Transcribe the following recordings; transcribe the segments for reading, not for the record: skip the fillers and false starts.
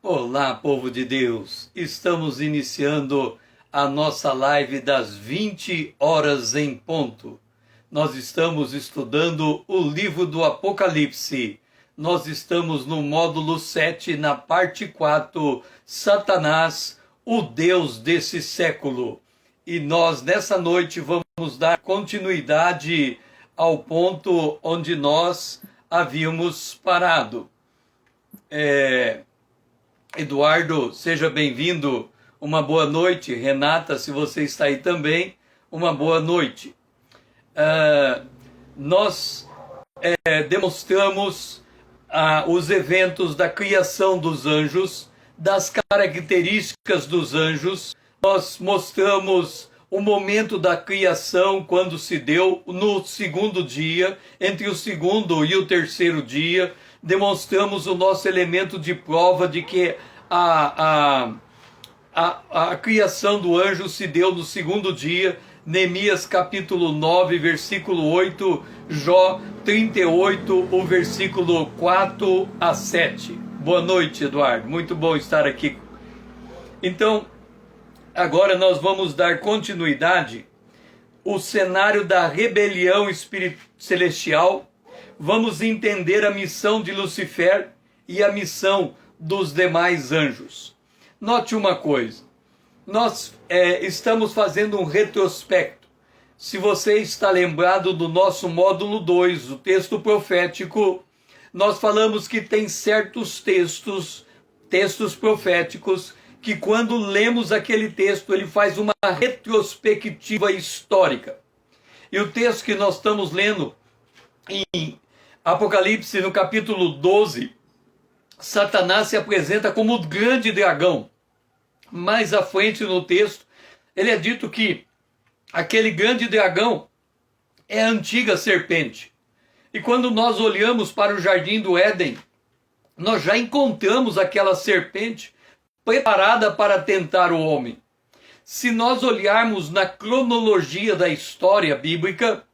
Olá, povo de Deus! Estamos iniciando a nossa live das 20 horas em ponto. Nós estamos estudando o livro do Apocalipse. Nós estamos no módulo 7, na parte 4, Satanás, o Deus desse século. E nós, nessa noite, vamos dar continuidade ao ponto onde nós havíamos parado. Eduardo, seja bem-vindo, uma boa noite. Renata, se você está aí também, uma boa noite. Nós demonstramos os eventos da criação dos anjos, das características dos anjos. Nós mostramos o momento da criação, quando se deu no segundo dia, entre o segundo e o terceiro dia. Demonstramos o nosso elemento de prova de que a criação do anjo se deu no segundo dia. Neemias capítulo 9, versículo 8, Jó 38, o versículo 4 a 7. Boa noite, Eduardo, muito bom estar aqui. Então, agora nós vamos dar continuidade ao cenário da rebelião celestial. Vamos entender a missão de Lucifer e a missão dos demais anjos. Note uma coisa, nós estamos fazendo um retrospecto. Se você está lembrado do nosso módulo 2, o texto profético, nós falamos que tem certos textos proféticos, que quando lemos aquele texto, ele faz uma retrospectiva histórica. E o texto que nós estamos lendo em Apocalipse, no capítulo 12, Satanás se apresenta como o grande dragão. Mais à frente no texto, ele é dito que aquele grande dragão é a antiga serpente. E quando nós olhamos para o jardim do Éden, nós já encontramos aquela serpente preparada para tentar o homem. Se nós olharmos na cronologia da história bíblica,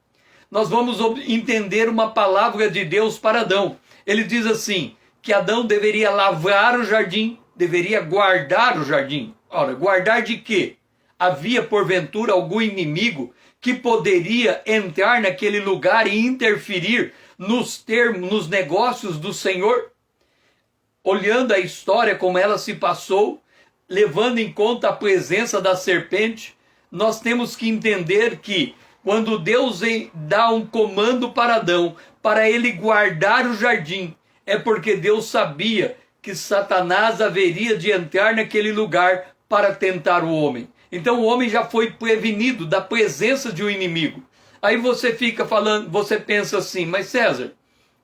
nós vamos entender uma palavra de Deus para Adão. Ele diz assim, que Adão deveria lavrar o jardim, deveria guardar o jardim. Ora, guardar de quê? Havia porventura algum inimigo que poderia entrar naquele lugar e interferir nos negócios do Senhor? Olhando a história como ela se passou, levando em conta a presença da serpente, nós temos que entender que quando Deus dá um comando para Adão, para ele guardar o jardim, é porque Deus sabia que Satanás haveria de entrar naquele lugar para tentar o homem. Então o homem já foi prevenido da presença de um inimigo. Aí você fica falando, você pensa assim, mas César,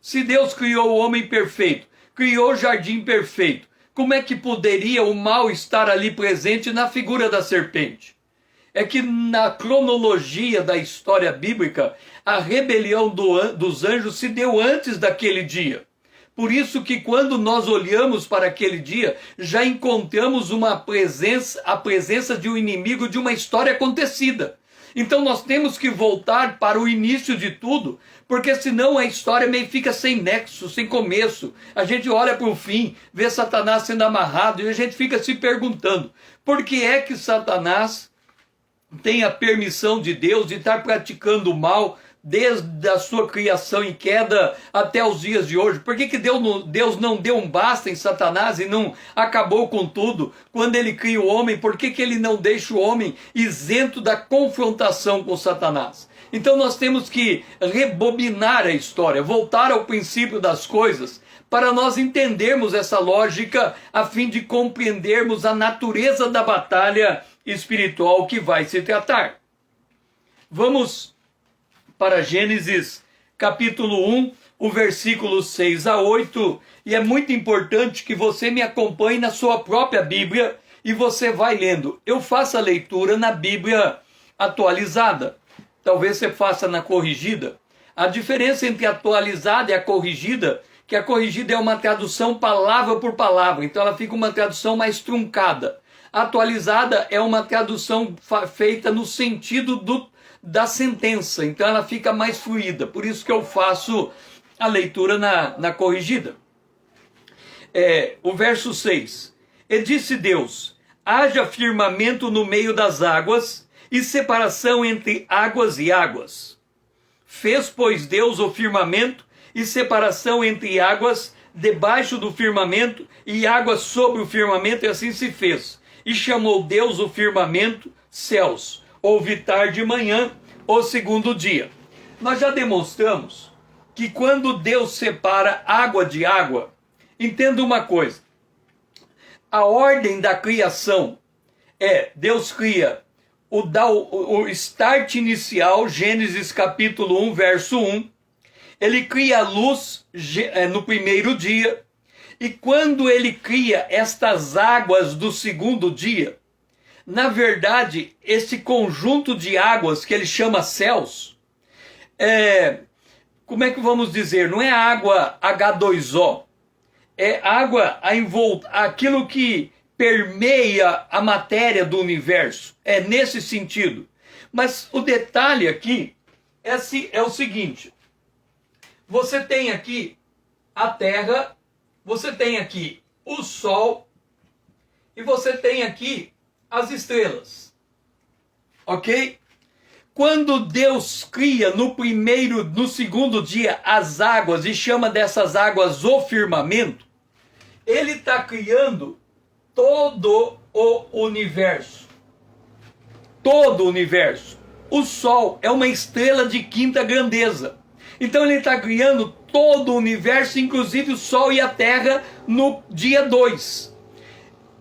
se Deus criou o homem perfeito, criou o jardim perfeito, como é que poderia o mal estar ali presente na figura da serpente? É que na cronologia da história bíblica, a rebelião dos anjos se deu antes daquele dia. Por isso que quando nós olhamos para aquele dia, já encontramos a presença de um inimigo, de uma história acontecida. Então nós temos que voltar para o início de tudo, porque senão a história meio fica sem nexo, sem começo. A gente olha para o fim, vê Satanás sendo amarrado e a gente fica se perguntando, por que é que Satanás tem a permissão de Deus de estar praticando o mal desde a sua criação em queda até os dias de hoje? Por que Deus não deu um basta em Satanás e não acabou com tudo? Quando ele cria o homem, por que ele não deixa o homem isento da confrontação com Satanás? Então nós temos que rebobinar a história, voltar ao princípio das coisas, para nós entendermos essa lógica, a fim de compreendermos a natureza da batalha espiritual que vai se tratar. Vamos para Gênesis capítulo 1, o versículo 6 a 8, e é muito importante que você me acompanhe na sua própria Bíblia, e você vai lendo. Eu faço a leitura na Bíblia atualizada, talvez você faça na corrigida. A diferença entre a atualizada e a corrigida, que a corrigida é uma tradução palavra por palavra, então ela fica uma tradução mais truncada. A atualizada é uma tradução feita no sentido da sentença, então ela fica mais fluida. Por isso que eu faço a leitura na corrigida. O verso 6. E disse Deus: haja firmamento no meio das águas, e separação entre águas e águas. Fez, pois, Deus o firmamento, e separação entre águas debaixo do firmamento, e águas sobre o firmamento, e assim se fez. E chamou Deus o firmamento céus. Houve tarde e manhã, o segundo dia. Nós já demonstramos que quando Deus separa água de água, entenda uma coisa: a ordem da criação é: Deus cria o start inicial, Gênesis capítulo 1, verso 1. Ele cria a luz no primeiro dia. E quando ele cria estas águas do segundo dia, na verdade, esse conjunto de águas que ele chama céus, como é que vamos dizer? Não é água H2O. É água, aquilo que permeia a matéria do universo. É nesse sentido. Mas o detalhe aqui é o seguinte: você tem aqui a Terra, você tem aqui o Sol e você tem aqui as estrelas. Ok? Quando Deus cria no segundo dia as águas e chama dessas águas o firmamento, ele está criando todo o universo. Todo o universo. O Sol é uma estrela de quinta grandeza. Então ele está criando todo o universo, inclusive o Sol e a Terra, no dia 2.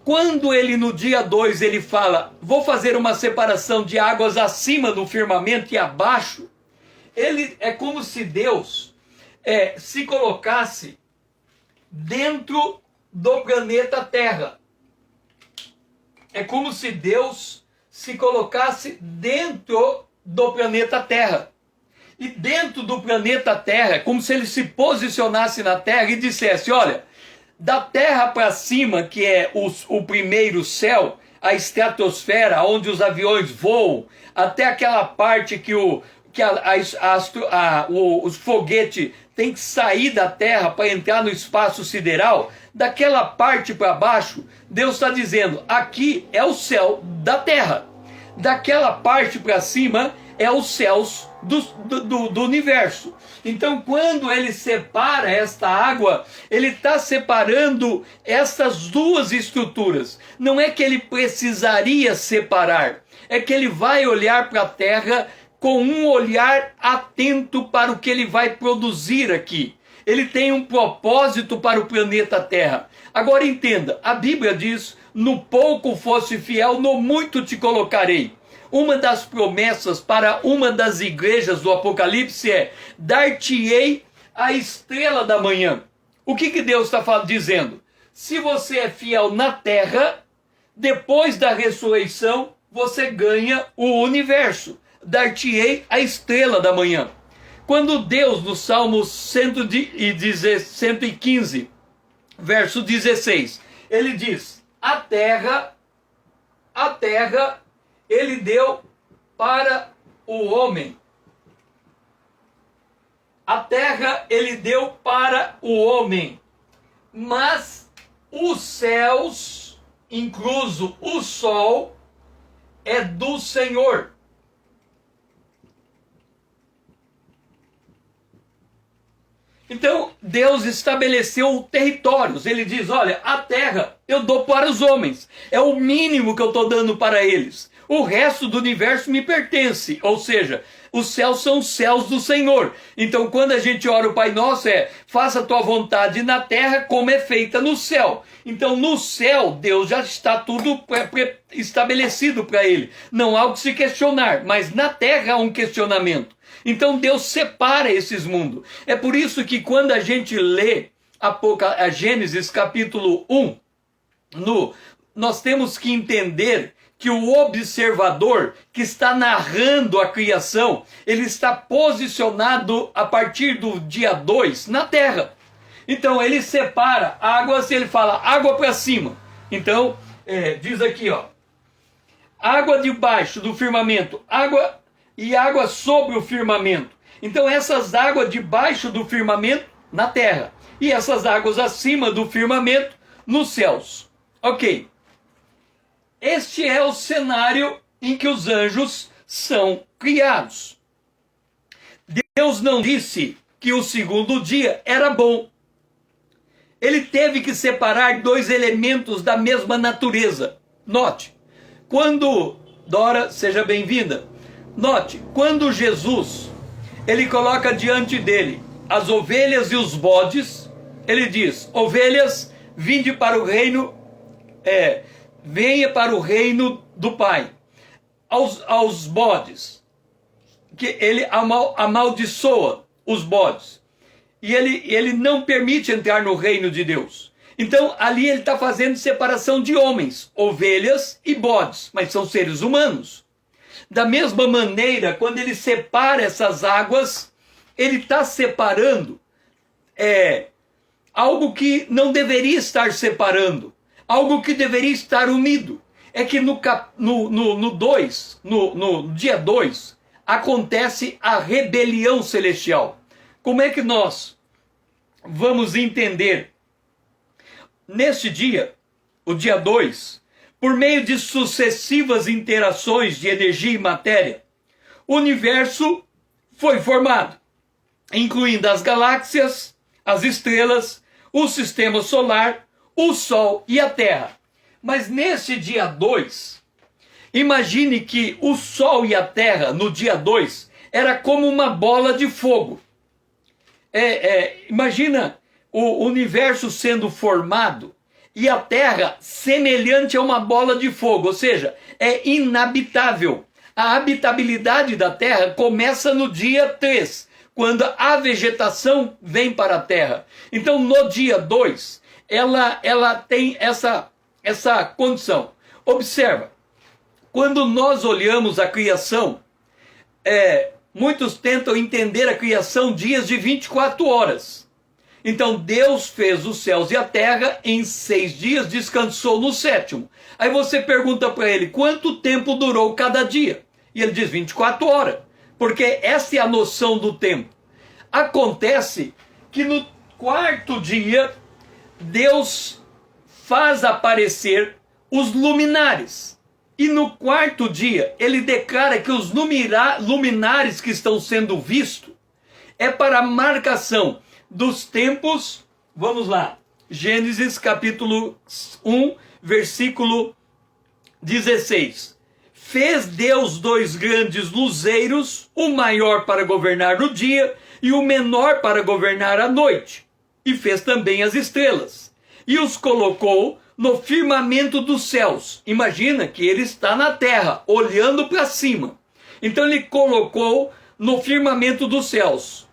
Quando ele no dia 2 ele fala: vou fazer uma separação de águas acima do firmamento e abaixo, ele é como se Deus se colocasse dentro do planeta Terra. É como se Deus se colocasse dentro do planeta Terra. E dentro do planeta Terra, é como se ele se posicionasse na Terra e dissesse: olha, da Terra para cima, que é o primeiro céu, a estratosfera, onde os aviões voam, até aquela parte que os foguetes têm que sair da Terra para entrar no espaço sideral, daquela parte para baixo, Deus está dizendo: aqui é o céu da Terra. Daquela parte para cima é os céus do universo. Então, quando ele separa esta água, ele está separando essas duas estruturas. Não é que ele precisaria separar, é que ele vai olhar para a Terra com um olhar atento para o que ele vai produzir aqui. Ele tem um propósito para o planeta Terra. Agora entenda, a Bíblia diz: no pouco fosse fiel, no muito te colocarei. Uma das promessas para uma das igrejas do Apocalipse é: dar-te-ei a estrela da manhã. O que Deus está dizendo? Se você é fiel na terra, depois da ressurreição, você ganha o universo. Dar-te-ei a estrela da manhã. Quando Deus, no Salmo 115, verso 16, ele diz: a terra, ele deu para o homem. A terra ele deu para o homem. Mas os céus, incluso o sol, é do Senhor. Então, Deus estabeleceu territórios. Ele diz: olha, a terra eu dou para os homens. É o mínimo que eu estou dando para eles. O resto do universo me pertence. Ou seja, os céus são os céus do Senhor. Então, quando a gente ora o Pai Nosso, faça a tua vontade na terra como é feita no céu. Então, no céu, Deus já está tudo estabelecido para ele. Não há o que se questionar, mas na terra há um questionamento. Então Deus separa esses mundos. É por isso que quando a gente lê a Gênesis capítulo 1, nós temos que entender que o observador que está narrando a criação, ele está posicionado a partir do dia 2 na terra. Então ele separa águas, ele fala água para cima. Então diz aqui, água debaixo do firmamento, água e água sobre o firmamento. Então essas águas debaixo do firmamento na terra, e essas águas acima do firmamento nos céus. Ok. Este é o cenário em que os anjos são criados. Deus não disse que o segundo dia era bom. Ele teve que separar dois elementos da mesma natureza. Note, quando... Dora, seja bem-vinda. Note, quando Jesus, ele coloca diante dele as ovelhas e os bodes, ele diz, ovelhas, vinde para o reino, venha para o reino do Pai. Aos bodes, que ele amaldiçoa os bodes. E ele não permite entrar no reino de Deus. Então, ali ele está fazendo separação de homens, ovelhas e bodes, mas são seres humanos. Da mesma maneira, quando ele separa essas águas, ele está separando algo que não deveria estar separando, algo que deveria estar unido. É que no dia 2, acontece a rebelião celestial. Como é que nós vamos entender? Neste dia, o dia 2, por meio de sucessivas interações de energia e matéria, o universo foi formado, incluindo as galáxias, as estrelas, o sistema solar, o Sol e a Terra. Mas nesse dia 2, imagine que o Sol e a Terra, no dia 2, era como uma bola de fogo. Imagina o universo sendo formado e a Terra semelhante a uma bola de fogo, ou seja, é inabitável. A habitabilidade da Terra começa no dia 3, quando a vegetação vem para a Terra. Então, no dia 2, ela tem essa condição. Observa, quando nós olhamos a criação, muitos tentam entender a criação dias de 24 horas. Então Deus fez os céus e a terra em 6 dias, descansou no 7º. Aí você pergunta para ele, quanto tempo durou cada dia? E ele diz 24 horas, porque essa é a noção do tempo. Acontece que no 4º dia, Deus faz aparecer os luminares. E no 4º dia, ele declara que os luminares que estão sendo vistos é para a marcação dos tempos. Vamos lá, Gênesis capítulo 1, versículo 16. Fez Deus 2 grandes luzeiros, o maior para governar no dia e o menor para governar à noite. E fez também as estrelas. E os colocou no firmamento dos céus. Imagina que ele está na terra, olhando para cima. Então ele colocou no firmamento dos céus,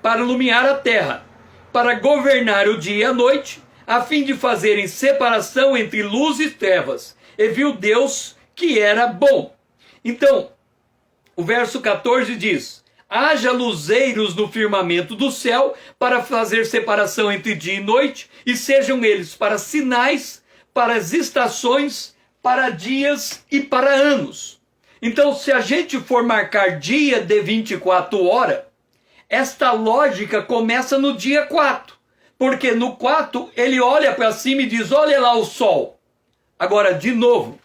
para iluminar a terra, para governar o dia e a noite, a fim de fazerem separação entre luz e trevas. E viu Deus que era bom. Então, o verso 14 diz, haja luzeiros no firmamento do céu para fazer separação entre dia e noite, e sejam eles para sinais, para as estações, para dias e para anos. Então, se a gente for marcar dia de 24 horas, esta lógica começa no dia 4, porque no 4 ele olha para cima e diz, olha lá o sol. Agora, de novo,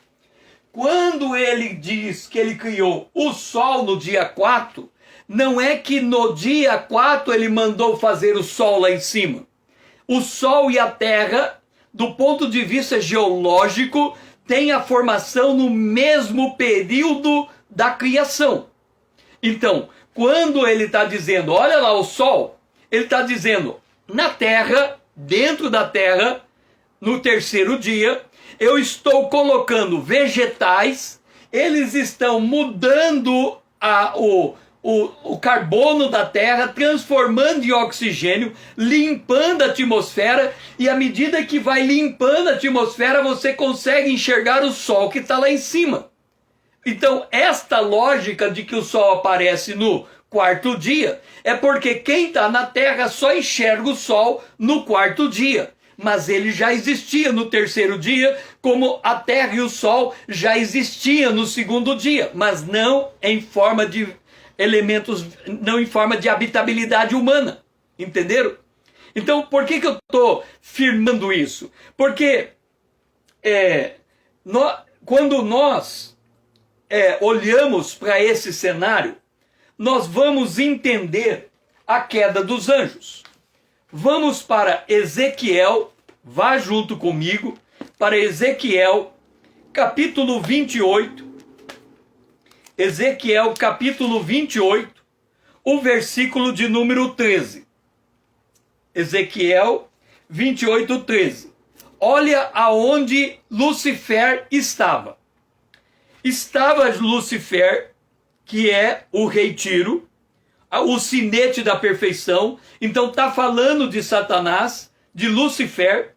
quando ele diz que ele criou o sol no dia 4, não é que no dia 4 ele mandou fazer o sol lá em cima. O sol e a terra, do ponto de vista geológico, têm a formação no mesmo período da criação. Então, quando ele está dizendo, olha lá o sol, ele está dizendo, na terra, dentro da terra, no 3º dia, eu estou colocando vegetais, eles estão mudando o carbono da terra, transformando em oxigênio, limpando a atmosfera, e à medida que vai limpando a atmosfera, você consegue enxergar o sol que está lá em cima. Então, esta lógica de que o sol aparece no 4º dia, é porque quem está na terra só enxerga o sol no 4º dia. Mas ele já existia no 3º dia, como a terra e o sol já existiam no 2º dia, mas não em forma de elementos, não em forma de habitabilidade humana. Entenderam? Então, por que eu estou firmando isso? Porque quando nós olhamos para esse cenário, nós vamos entender a queda dos anjos. Vamos para Ezequiel, vá junto comigo, para Ezequiel, capítulo 28. Ezequiel, capítulo 28, o versículo de número 13. Ezequiel 28, 13. Olha aonde Lucifer estava. Estava Lucifer, que é o rei Tiro, o sinete da perfeição. Então está falando de Satanás, de Lucifer.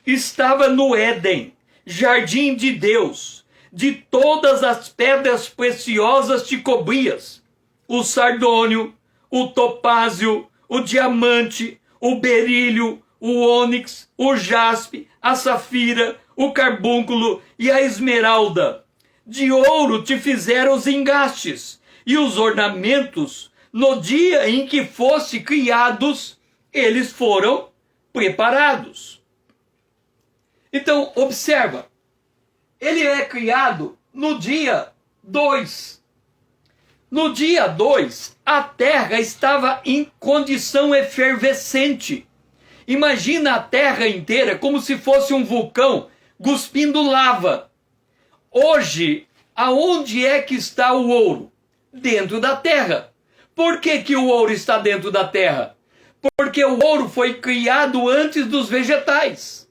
Estava no Éden, jardim de Deus. De todas as pedras preciosas te cobrias: o sardônio, o topázio, o diamante, o berílio, o ônix, o jaspe, a safira, o carbúnculo e a esmeralda. De ouro te fizeram os engastes e os ornamentos. No dia em que fosse criados, eles foram preparados. Então, observa, ele é criado no dia 2. No dia 2, a terra estava em condição efervescente. Imagina a terra inteira como se fosse um vulcão cuspindo lava. Hoje, aonde é que está o ouro? Dentro da terra. Por que que o ouro está dentro da terra? Porque o ouro foi criado antes dos vegetais,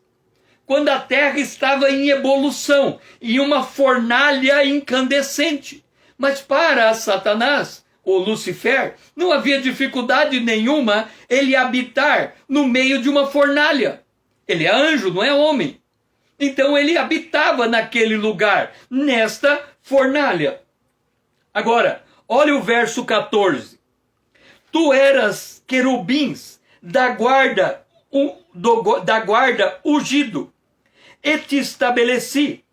quando a terra estava em evolução, em uma fornalha incandescente. Mas para Satanás, ou Lucifer, não havia dificuldade nenhuma ele habitar no meio de uma fornalha. Ele é anjo, não é homem. Então ele habitava naquele lugar, nesta fornalha. Agora, olha o verso 14. Tu eras querubins da guarda ungido, e te estabeleci.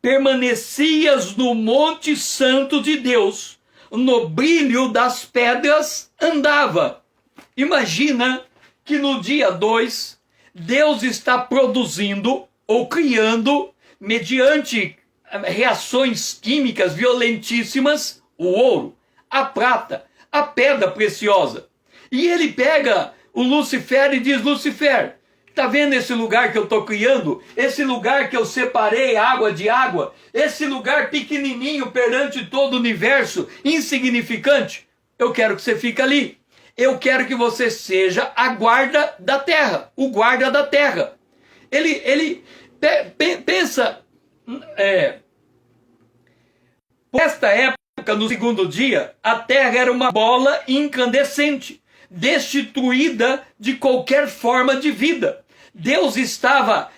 Permanecias no monte santo de Deus, no brilho das pedras andava. Imagina que no dia 2, Deus está produzindo ou criando, mediante reações químicas violentíssimas, o ouro, a prata, a pedra preciosa. E ele pega o Lucifer e diz: Lucifer, está vendo esse lugar que eu estou criando? Esse lugar que eu separei água de água? Esse lugar pequenininho perante todo o universo, insignificante? Eu quero que você fique ali. Eu quero que você seja a guarda da terra, o guarda da terra. Ele pensa, nesta época, no segundo dia, a terra era uma bola incandescente, destituída de qualquer forma de vida. Deus estava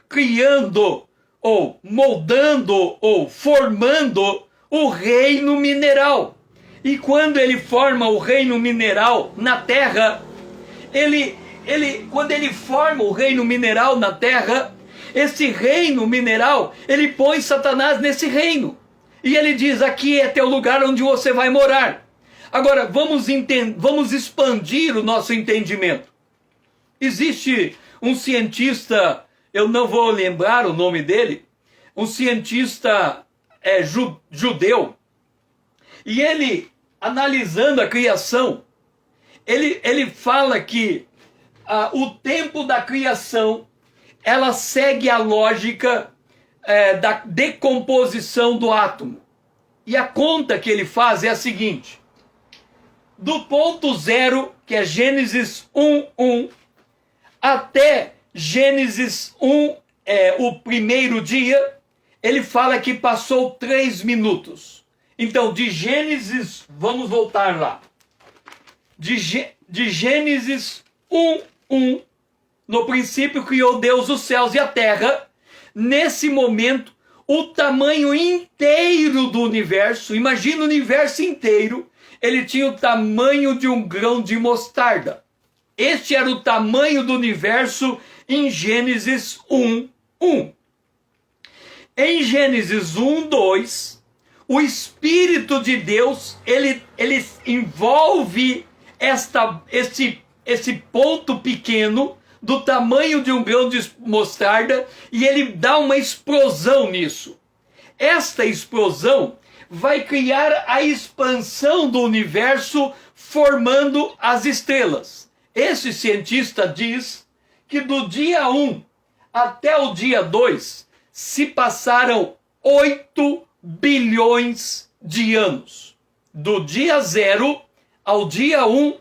criando, ou moldando, ou formando o reino mineral. E quando ele forma o reino mineral na terra, quando ele forma o reino mineral na terra, esse reino mineral, ele põe Satanás nesse reino. E ele diz: aqui é teu lugar onde você vai morar. Agora, vamos expandir o nosso entendimento. Existe um cientista, eu não vou lembrar o nome dele, um cientista judeu, e ele, analisando a criação, ele fala que o tempo da criação, ela segue a lógica da decomposição do átomo. E a conta que ele faz é a seguinte: do ponto zero, que é Gênesis 1:1, até Gênesis 1, o primeiro dia, ele fala que passou 3 minutos. Então, de Gênesis, vamos voltar lá. De Gênesis 1:1, no princípio criou Deus os céus e a terra. Nesse momento, o tamanho inteiro do universo, imagina o universo inteiro, ele tinha o tamanho de um grão de mostarda. Este era o tamanho do universo em Gênesis 1:1. Em Gênesis 1:2, o Espírito de Deus, ele envolve esse ponto pequeno do tamanho de um grão de mostarda, e ele dá uma explosão nisso. Esta explosão vai criar a expansão do universo, formando as estrelas. Esse cientista diz que do dia 1 até o dia 2 se passaram 8 bilhões de anos. Do dia 0 ao dia 1,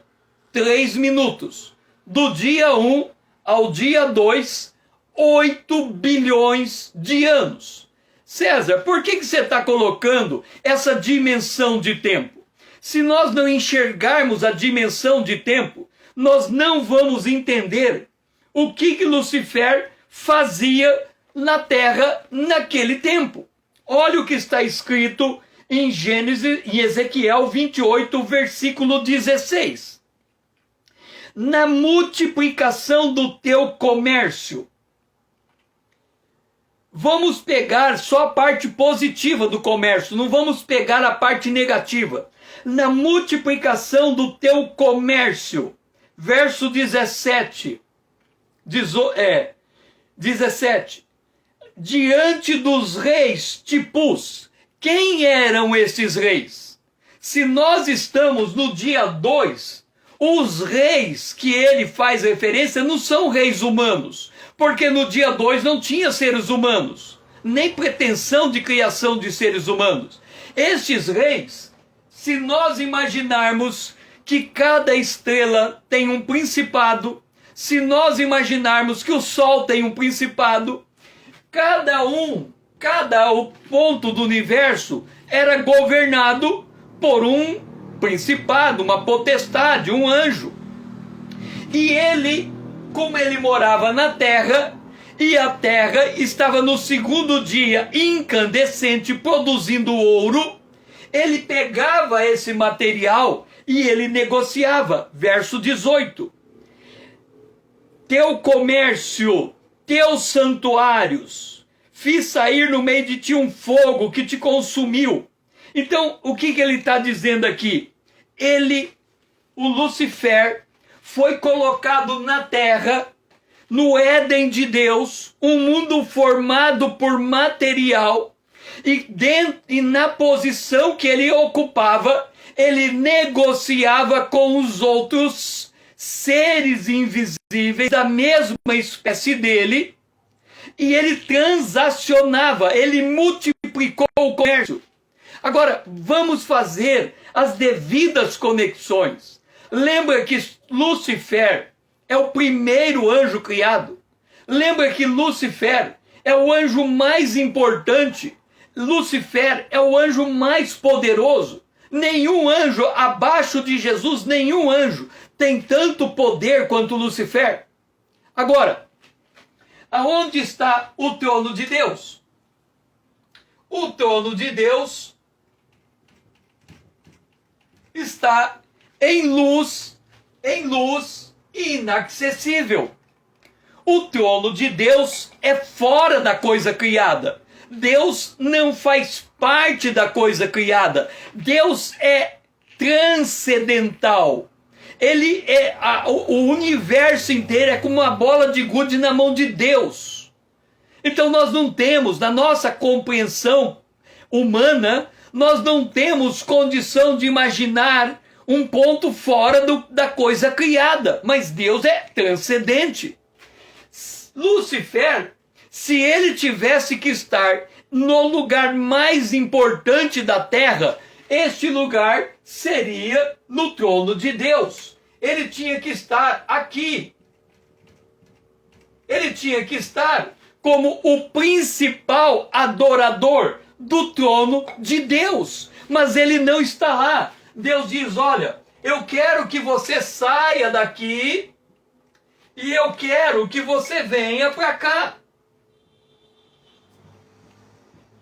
3 minutos. Do dia 1 ao dia 2, 8 bilhões de anos. César, por que você está colocando essa dimensão de tempo? Se nós não enxergarmos a dimensão de tempo, nós não vamos entender o que Lucifer fazia na Terra naquele tempo. Olha o que está escrito em Gênesis, em Ezequiel 28, versículo 16. Na multiplicação do teu comércio. Vamos pegar só a parte positiva do comércio, não vamos pegar a parte negativa. Na multiplicação do teu comércio. Verso 17. 17. Diante dos reis te pus. Quem eram esses reis? Se nós estamos no dia 2, os reis que ele faz referência não são reis humanos, porque no dia 2 não tinha seres humanos, nem pretensão de criação de seres humanos. Estes reis, se nós imaginarmos que cada estrela tem um principado, se nós imaginarmos que o Sol tem um principado, cada ponto do universo era governado por um principado, uma potestade, um anjo. E ele, como ele morava na terra, e a terra estava no segundo dia incandescente, produzindo ouro, ele pegava esse material e ele negociava. Verso 18. Teu comércio, teus santuários, fiz sair no meio de ti um fogo que te consumiu. Então, o que ele está dizendo aqui? O Lucifer, foi colocado na terra, no Éden de Deus, um mundo formado por material, e na posição que ele ocupava, ele negociava com os outros seres invisíveis da mesma espécie dele, e ele transacionava, ele multiplicou o comércio. Agora, vamos fazer as devidas conexões. Lembra que Lucifer é o primeiro anjo criado? Lembra que Lucifer é o anjo mais importante? Lucifer é o anjo mais poderoso? Nenhum anjo abaixo de Jesus, nenhum anjo tem tanto poder quanto Lucifer. Agora, aonde está o trono de Deus? O trono de Deus está em luz e inacessível. O trono de Deus é fora da coisa criada. Deus não faz parte da coisa criada. Deus é transcendental. O universo inteiro é como uma bola de gude na mão de Deus. Então nós não temos, na nossa compreensão humana, nós não temos condição de imaginar um ponto fora da coisa criada. Mas Deus é transcendente. Lucifer, se ele tivesse que estar no lugar mais importante da terra, este lugar seria no trono de Deus. Ele tinha que estar aqui. Ele tinha que estar como o principal adorador do trono de Deus. Mas ele não está lá. Deus diz, olha, eu quero que você saia daqui e eu quero que você venha para cá.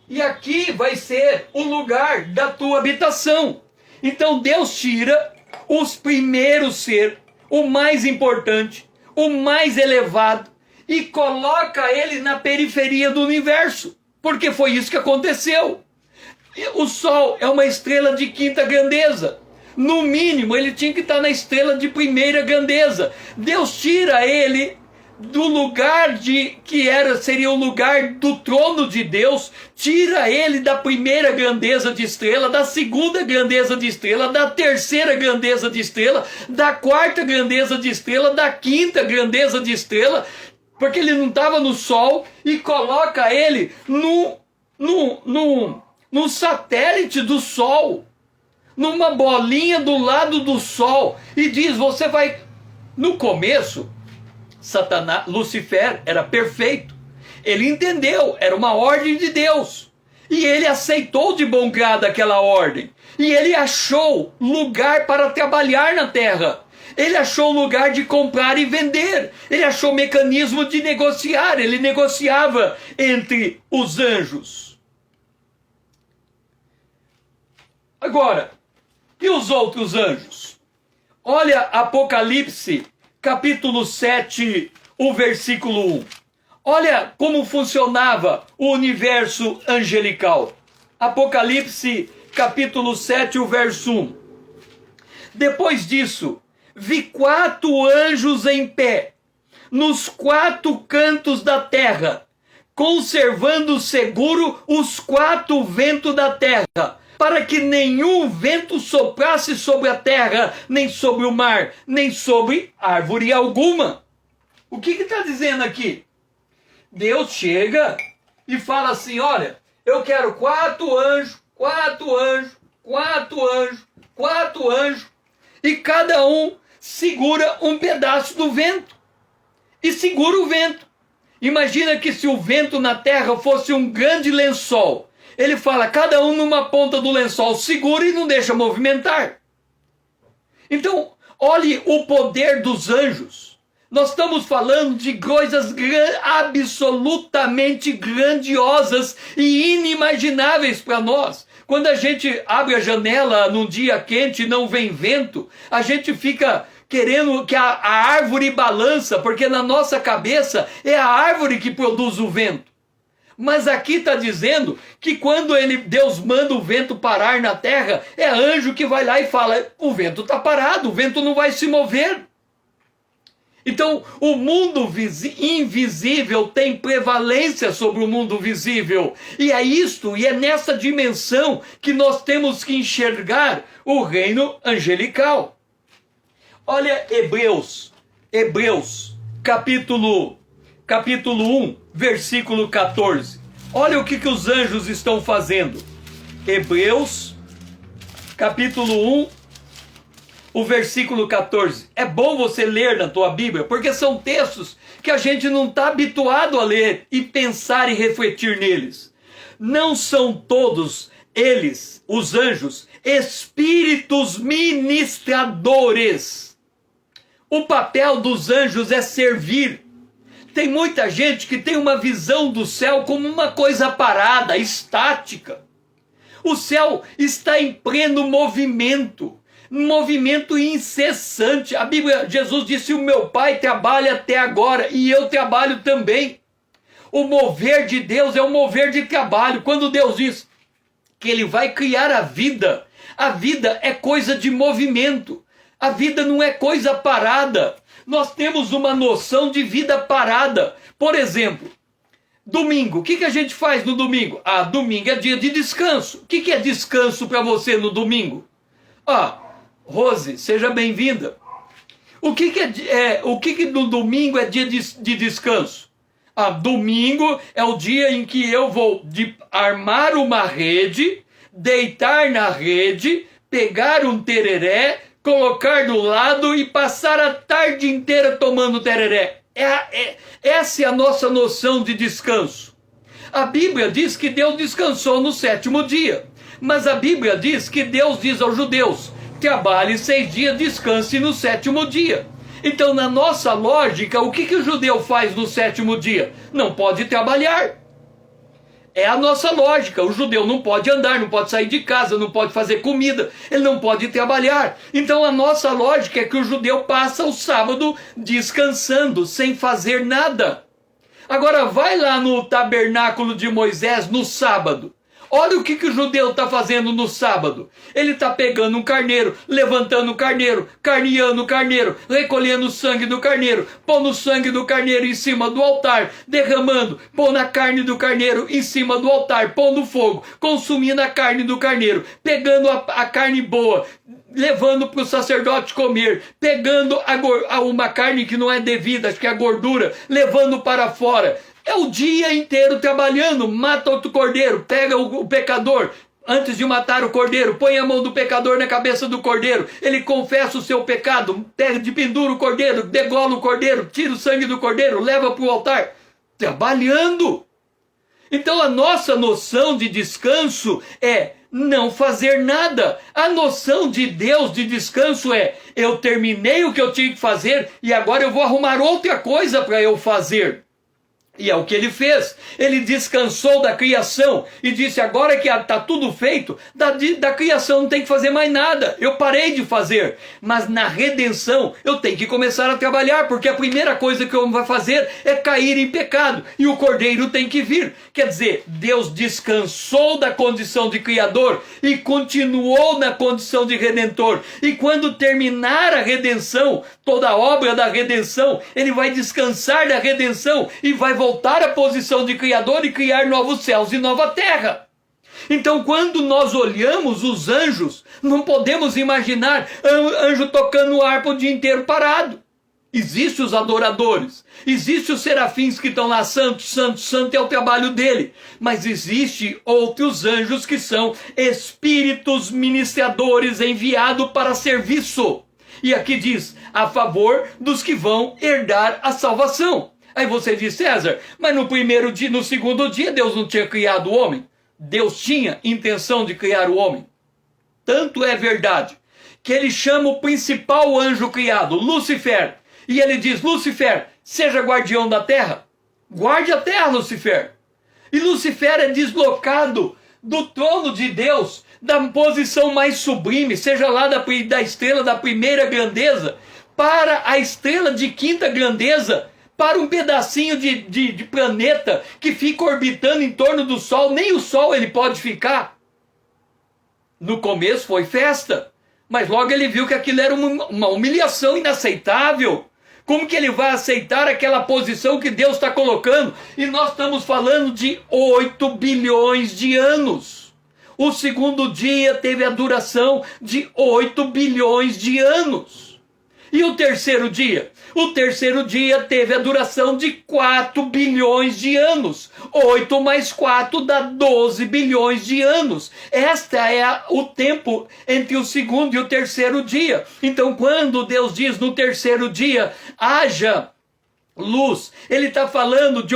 E aqui vai ser o lugar da tua habitação. Então Deus tira os primeiros seres, o mais importante, o mais elevado, e coloca ele na periferia do universo. Porque foi isso que aconteceu. O Sol é uma estrela de quinta grandeza. No mínimo, ele tinha que estar na estrela de primeira grandeza. Deus tira ele do lugar seria o lugar do trono de Deus, tira ele da primeira grandeza de estrela, da segunda grandeza de estrela, da terceira grandeza de estrela, da quarta grandeza de estrela, da quinta grandeza de estrela, porque ele não estava no sol, e coloca ele num satélite do sol, numa bolinha do lado do sol, e diz, você vai... No começo, Lucifer era perfeito, ele entendeu, era uma ordem de Deus, e ele aceitou de bom grado aquela ordem, e ele achou lugar para trabalhar na terra, ele achou lugar de comprar e vender, ele achou mecanismo de negociar, ele negociava entre os anjos. Agora, e os outros anjos? Olha Apocalipse, capítulo 7, o versículo 1. Olha como funcionava o universo angelical. Apocalipse, capítulo 7, o verso 1. Depois disso, vi 4 anjos em pé, nos 4 cantos da terra, conservando seguro os 4 ventos da terra, para que nenhum vento soprasse sobre a terra, nem sobre o mar, nem sobre árvore alguma. O que está dizendo aqui? Deus chega e fala assim, olha, eu quero 4 anjos, 4 anjos, 4 anjos, 4 anjos, e cada um segura um pedaço do vento, e segura o vento. Imagina que se o vento na terra fosse um grande lençol, ele fala, cada um numa ponta do lençol, segura e não deixa movimentar. Então, olhe o poder dos anjos. Nós estamos falando de coisas absolutamente grandiosas e inimagináveis para nós. Quando a gente abre a janela num dia quente e não vem vento, a gente fica querendo que a árvore balança, porque na nossa cabeça é a árvore que produz o vento. Mas aqui está dizendo que quando Deus manda o vento parar na terra, é anjo que vai lá e fala, o vento está parado, o vento não vai se mover. Então, o mundo invisível tem prevalência sobre o mundo visível. E é isto, e é nessa dimensão que nós temos que enxergar o reino angelical. Olha Hebreus, capítulo 1, versículo 14. Olha o que os anjos estão fazendo. Hebreus, capítulo 1, o versículo 14. É bom você ler na tua Bíblia, porque são textos que a gente não está habituado a ler e pensar e refletir neles. Não são todos eles, os anjos, espíritos ministradores. O papel dos anjos é servir. Tem muita gente que tem uma visão do céu como uma coisa parada, estática. O céu está em pleno movimento incessante. A Bíblia, Jesus disse, o meu Pai trabalha até agora e eu trabalho também. O mover de Deus é um mover de trabalho. Quando Deus diz que Ele vai criar a vida é coisa de movimento. A vida não é coisa parada. Nós temos uma noção de vida parada. Por exemplo, domingo. O que a gente faz no domingo? Domingo é dia de descanso. O que é descanso para você no domingo? Rose, seja bem-vinda. O que no domingo é dia de descanso? Domingo é o dia em que eu vou armar uma rede, deitar na rede, pegar um tereré, colocar do lado e passar a tarde inteira tomando tereré. Essa é a nossa noção de descanso. A Bíblia diz que Deus descansou no 7º dia. Mas a Bíblia diz que Deus diz aos judeus, trabalhe 6 dias, descanse no 7º dia. Então, na nossa lógica, o que o judeu faz no 7º dia? Não pode trabalhar. É a nossa lógica. O judeu não pode andar, não pode sair de casa, não pode fazer comida, ele não pode trabalhar. Então a nossa lógica é que o judeu passa o sábado descansando, sem fazer nada. Agora vai lá no tabernáculo de Moisés no sábado. Olha o que o judeu está fazendo no sábado. Ele está pegando um carneiro, levantando o carneiro, carneando o carneiro, recolhendo o sangue do carneiro, pondo o sangue do carneiro em cima do altar, derramando, pondo a carne do carneiro em cima do altar, pondo fogo, consumindo a carne do carneiro, pegando a carne boa, levando para o sacerdote comer, pegando uma carne que não é devida, acho que é a gordura, levando para fora. É o dia inteiro trabalhando, mata outro cordeiro, pega o pecador, antes de matar o cordeiro, põe a mão do pecador na cabeça do cordeiro, ele confessa o seu pecado, pendura o cordeiro, degola o cordeiro, tira o sangue do cordeiro, leva para o altar, trabalhando. Então a nossa noção de descanso é não fazer nada. A noção de Deus de descanso é: eu terminei o que eu tinha que fazer e agora eu vou arrumar outra coisa para eu fazer. E é o que ele fez. Ele descansou da criação e disse: agora que está tudo feito, da criação não tem que fazer mais nada. Eu parei de fazer. Mas na redenção eu tenho que começar a trabalhar, porque a primeira coisa que o homem vai fazer é cair em pecado. E o cordeiro tem que vir. Quer dizer, Deus descansou da condição de criador e continuou na condição de redentor. E quando terminar a redenção, toda a obra da redenção, ele vai descansar da redenção e vai voltar à posição de criador e criar novos céus e nova terra. Então, quando nós olhamos os anjos, não podemos imaginar anjo tocando harpa o dia inteiro parado. Existem os adoradores, existem os serafins que estão lá, santo, santo, santo, é o trabalho dele. Mas existem outros anjos que são espíritos ministradores enviados para serviço. E aqui diz, a favor dos que vão herdar a salvação. Aí você diz: César, mas no primeiro dia, no segundo dia, Deus não tinha criado o homem? Deus tinha intenção de criar o homem. Tanto é verdade que ele chama o principal anjo criado, Lúcifer, e ele diz: Lúcifer, seja guardião da terra. Guarde a terra, Lúcifer. E Lúcifer é deslocado do trono de Deus, da posição mais sublime, seja lá da estrela da primeira grandeza, para a estrela de quinta grandeza, para um pedacinho de planeta que fica orbitando em torno do Sol. Nem o Sol ele pode ficar. No começo foi festa, mas logo ele viu que aquilo era uma humilhação inaceitável. Como que ele vai aceitar aquela posição que Deus está colocando? E nós estamos falando de 8 bilhões de anos. O segundo dia teve a duração de 8 bilhões de anos. E o terceiro dia? O terceiro dia teve a duração de 4 bilhões de anos. 8 mais 4 dá 12 bilhões de anos. Esta é o tempo entre o segundo e o terceiro dia. Então, quando Deus diz no terceiro dia, haja luz, ele está falando de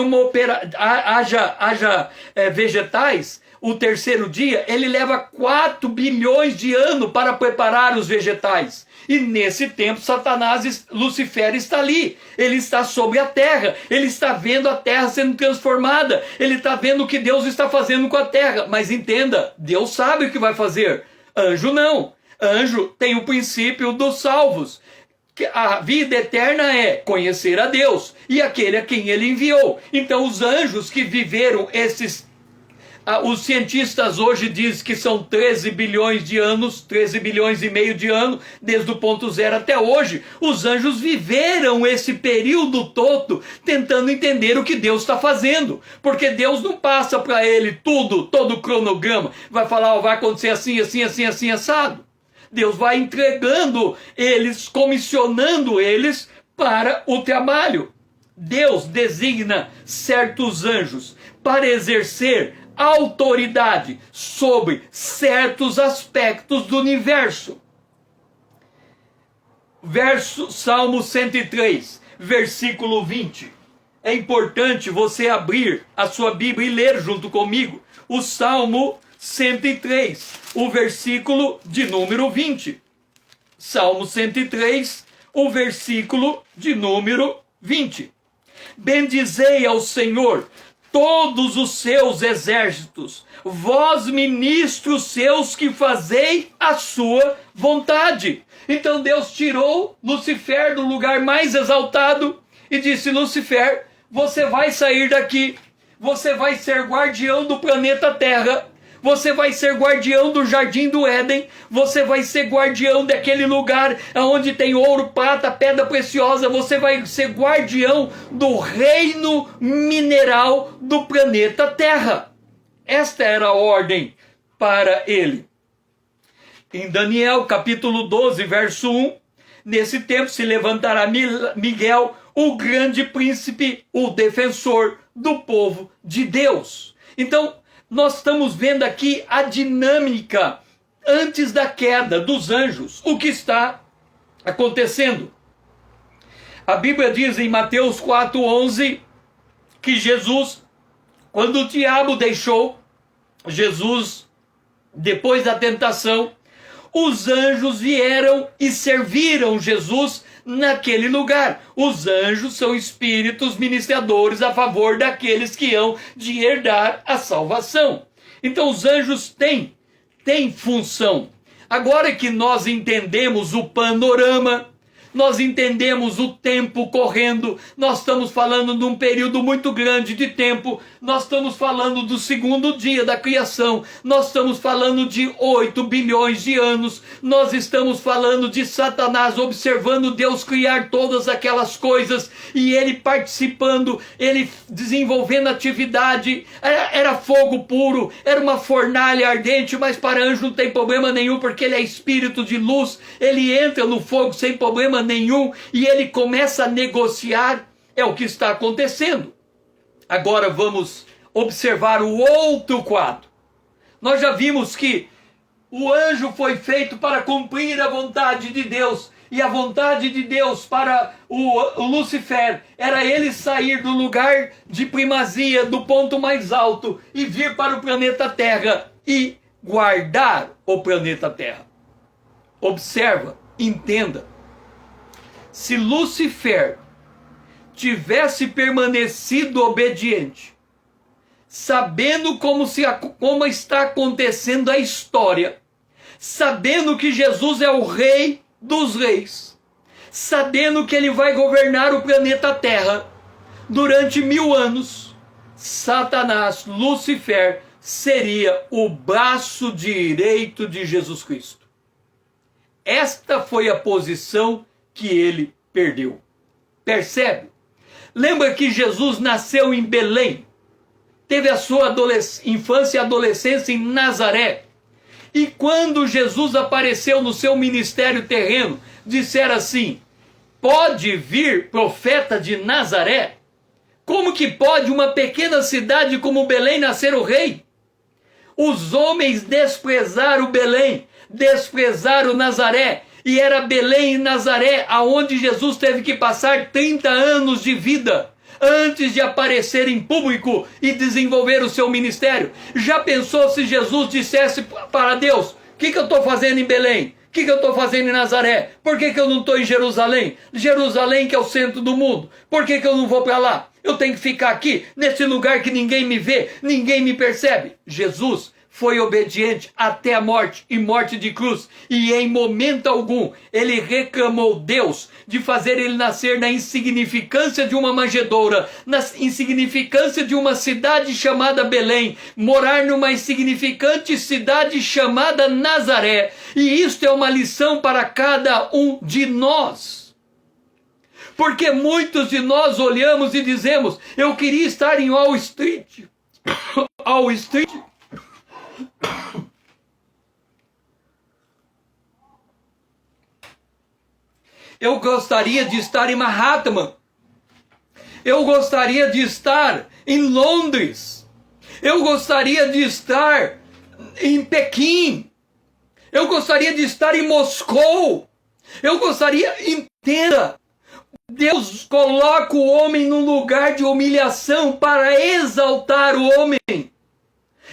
haja vegetais. O terceiro dia, ele leva 4 bilhões de anos para preparar os vegetais. E nesse tempo, Satanás, Lúcifer, está ali. Ele está sobre a terra. Ele está vendo a terra sendo transformada. Ele está vendo o que Deus está fazendo com a terra. Mas entenda, Deus sabe o que vai fazer. Anjo não. Anjo tem o princípio dos salvos. A vida eterna é conhecer a Deus e aquele a quem ele enviou. Então os anjos que viveram os cientistas hoje dizem que são 13 bilhões de anos, 13 bilhões e meio de anos, desde o ponto zero até hoje. Os anjos viveram esse período todo tentando entender o que Deus está fazendo. Porque Deus não passa para ele todo o cronograma. Vai falar: vai acontecer assim, assim, assim, assim, assado. Deus vai entregando eles, comissionando eles para o trabalho. Deus designa certos anjos para exercer autoridade sobre certos aspectos do universo. Salmo 103, versículo 20. É importante você abrir a sua Bíblia e ler junto comigo o Salmo 103, o versículo de número 20. Salmo 103, o versículo de número 20. Bendizei ao Senhor todos os seus exércitos, vós ministros seus que fazei a sua vontade. Então Deus tirou Lúcifer do lugar mais exaltado e disse: Lúcifer, você vai sair daqui, você vai ser guardião do planeta Terra, Você vai ser guardião do jardim do Éden. Você vai ser guardião daquele lugar onde tem ouro, prata, pedra preciosa. Você vai ser guardião do reino mineral do planeta Terra. Esta era a ordem para ele. Em Daniel, capítulo 12, verso 1, nesse tempo se levantará Miguel, o grande príncipe, o defensor do povo de Deus. Então, nós estamos vendo aqui a dinâmica antes da queda dos anjos, o que está acontecendo. A Bíblia diz em Mateus 4:11 que Jesus, quando o diabo deixou Jesus, depois da tentação, os anjos vieram e serviram Jesus naquele lugar. Os anjos são espíritos ministradores a favor daqueles que hão de herdar a salvação. Então os anjos têm função. Agora que nós entendemos o panorama, nós entendemos o tempo correndo, nós estamos falando de um período muito grande de tempo, nós estamos falando do segundo dia da criação, nós estamos falando de 8 bilhões de anos, nós estamos falando de Satanás observando Deus criar todas aquelas coisas, e ele participando, ele desenvolvendo atividade, era fogo puro, era uma fornalha ardente, mas para anjo não tem problema nenhum, porque ele é espírito de luz, ele entra no fogo sem problema nenhum, e ele começa a negociar. É o que está acontecendo. Agora vamos observar o outro quadro. Nós já vimos que o anjo foi feito para cumprir a vontade de Deus, e a vontade de Deus para o Lúcifer era ele sair do lugar de primazia, do ponto mais alto, e vir para o planeta Terra e guardar o planeta Terra. Observa, entenda. Se Lúcifer tivesse permanecido obediente, sabendo como está acontecendo a história, sabendo que Jesus é o Rei dos Reis, sabendo que ele vai governar o planeta Terra durante 1000 anos, Satanás, Lúcifer, seria o braço direito de Jesus Cristo. Esta foi a posição que ele perdeu. Percebe? Lembra que Jesus nasceu em Belém, teve a sua infância e adolescência em Nazaré, e quando Jesus apareceu no seu ministério terreno, disseram assim: pode vir profeta de Nazaré? Como que pode uma pequena cidade como Belém nascer o rei? Os homens desprezaram Belém, desprezaram Nazaré, e era Belém e Nazaré aonde Jesus teve que passar 30 anos de vida antes de aparecer em público e desenvolver o seu ministério. Já pensou se Jesus dissesse para Deus: o que eu estou fazendo em Belém? O que eu estou fazendo em Nazaré? Por que eu não estou em Jerusalém? Jerusalém que é o centro do mundo. Por que eu não vou para lá? Eu tenho que ficar aqui, nesse lugar que ninguém me vê, ninguém me percebe. Jesus foi obediente até a morte, e morte de cruz, e em momento algum ele reclamou Deus de fazer ele nascer na insignificância de uma manjedoura, na insignificância de uma cidade chamada Belém, morar numa insignificante cidade chamada Nazaré. E isto é uma lição para cada um de nós. Porque muitos de nós olhamos e dizemos: eu queria estar em Wall Street. Wall Street. Eu gostaria de estar em Manhattan. Eu gostaria de estar em Londres. Eu gostaria de estar em Pequim. Eu gostaria de estar em Moscou. Eu gostaria, entenda, Deus coloca o homem num lugar de humilhação para exaltar o homem.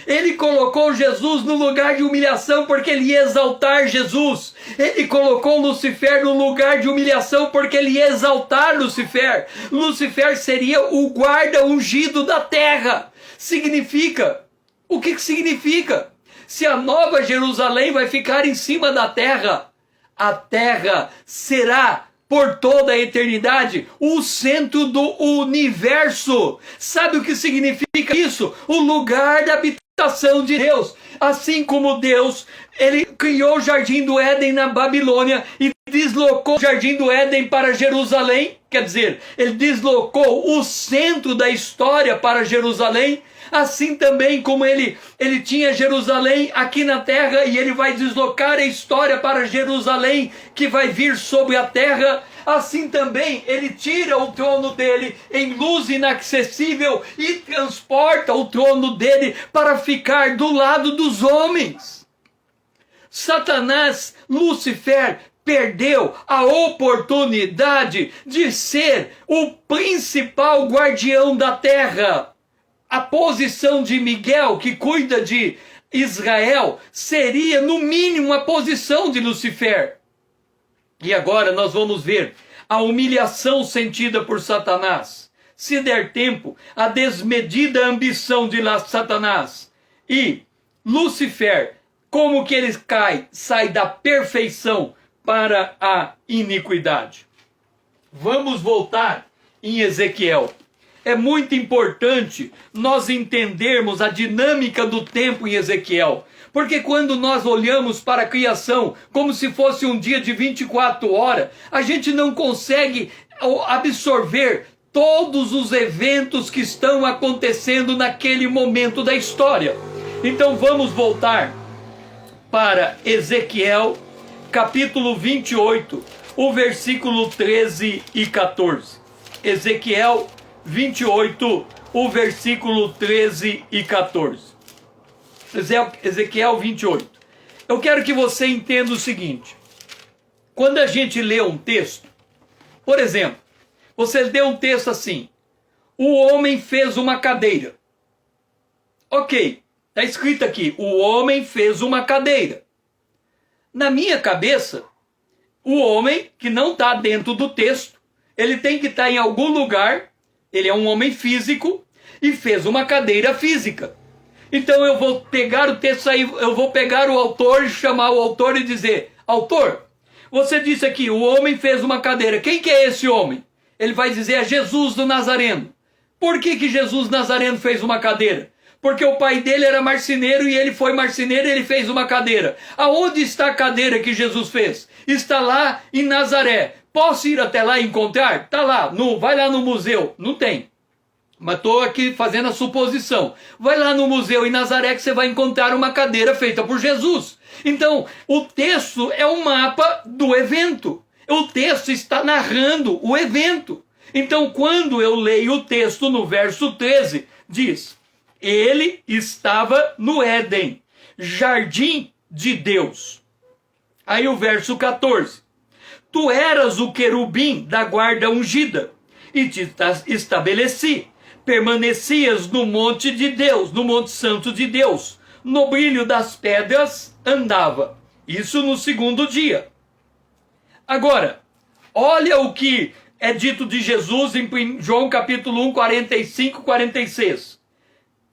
Ele colocou Jesus no lugar de humilhação porque ele ia exaltar Jesus. Ele colocou Lúcifer no lugar de humilhação porque ele ia exaltar Lúcifer. Lúcifer seria o guarda ungido da terra. Significa, o que significa? Se a nova Jerusalém vai ficar em cima da terra, a terra será por toda a eternidade o centro do universo. Sabe o que significa isso? O lugar da habitação ação de Deus. Assim como Deus, ele criou o Jardim do Éden na Babilônia e deslocou o Jardim do Éden para Jerusalém, quer dizer, ele deslocou o centro da história para Jerusalém. Assim também como ele tinha Jerusalém aqui na terra e ele vai deslocar a história para Jerusalém que vai vir sobre a terra, assim também ele tira o trono dele em luz inacessível e transporta o trono dele para ficar do lado dos homens. Satanás, Lúcifer, perdeu a oportunidade de ser o principal guardião da terra. A posição de Miguel, que cuida de Israel, seria no mínimo a posição de Lúcifer. E agora nós vamos ver a humilhação sentida por Satanás. Se der tempo, a desmedida ambição de Satanás. E Lúcifer, como que ele sai da perfeição para a iniquidade. Vamos voltar em Ezequiel. É muito importante nós entendermos a dinâmica do tempo em Ezequiel. Porque quando nós olhamos para a criação como se fosse um dia de 24 horas, a gente não consegue absorver todos os eventos que estão acontecendo naquele momento da história. Então vamos voltar para Ezequiel, capítulo 28, o versículo 13 e 14. Ezequiel 28, o versículo 13 e 14. Ezequiel 28. Eu quero que você entenda o seguinte. Quando a gente lê um texto, por exemplo, você lê um texto assim: o homem fez uma cadeira. Ok, está escrito aqui, o homem fez uma cadeira. Na minha cabeça, o homem que não está dentro do texto, ele tem que estar em algum lugar. Ele é um homem físico e fez uma cadeira física. Então eu vou pegar o texto aí, eu vou pegar o autor, chamar o autor e dizer: autor, você disse aqui, o homem fez uma cadeira. Quem que é esse homem? Ele vai dizer: é Jesus do Nazareno. Por que Jesus Nazareno fez uma cadeira? Porque o pai dele era marceneiro e ele foi marceneiro e ele fez uma cadeira. Aonde está a cadeira que Jesus fez? Está lá em Nazaré. Posso ir até lá e encontrar? Está lá, vai lá no museu. Não tem. Mas estou aqui fazendo a suposição. Vai lá no museu em Nazaré que você vai encontrar uma cadeira feita por Jesus. Então, o texto é um mapa do evento. O texto está narrando o evento. Então, quando eu leio o texto no verso 13, diz: ele estava no Éden, jardim de Deus. Aí o verso 14: tu eras o querubim da guarda ungida, e te estabeleci. Permanecias no monte de Deus, no monte santo de Deus. No brilho das pedras andava. Isso no segundo dia. Agora, olha o que é dito de Jesus em João capítulo 1, 45, 46.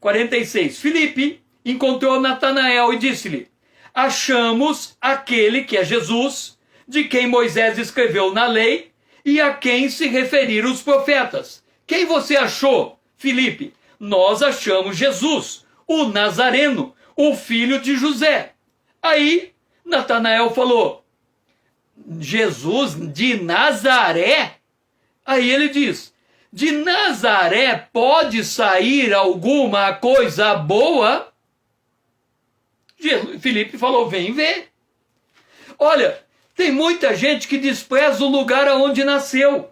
46. Filipe encontrou Natanael e disse-lhe: achamos aquele que é Jesus, de quem Moisés escreveu na lei e a quem se referiram os profetas. Quem você achou, Filipe? Nós achamos Jesus, o Nazareno, o filho de José. Aí Natanael falou: Jesus de Nazaré? Aí ele diz: de Nazaré pode sair alguma coisa boa? Filipe falou: vem ver. Olha, tem muita gente que despreza o lugar aonde nasceu,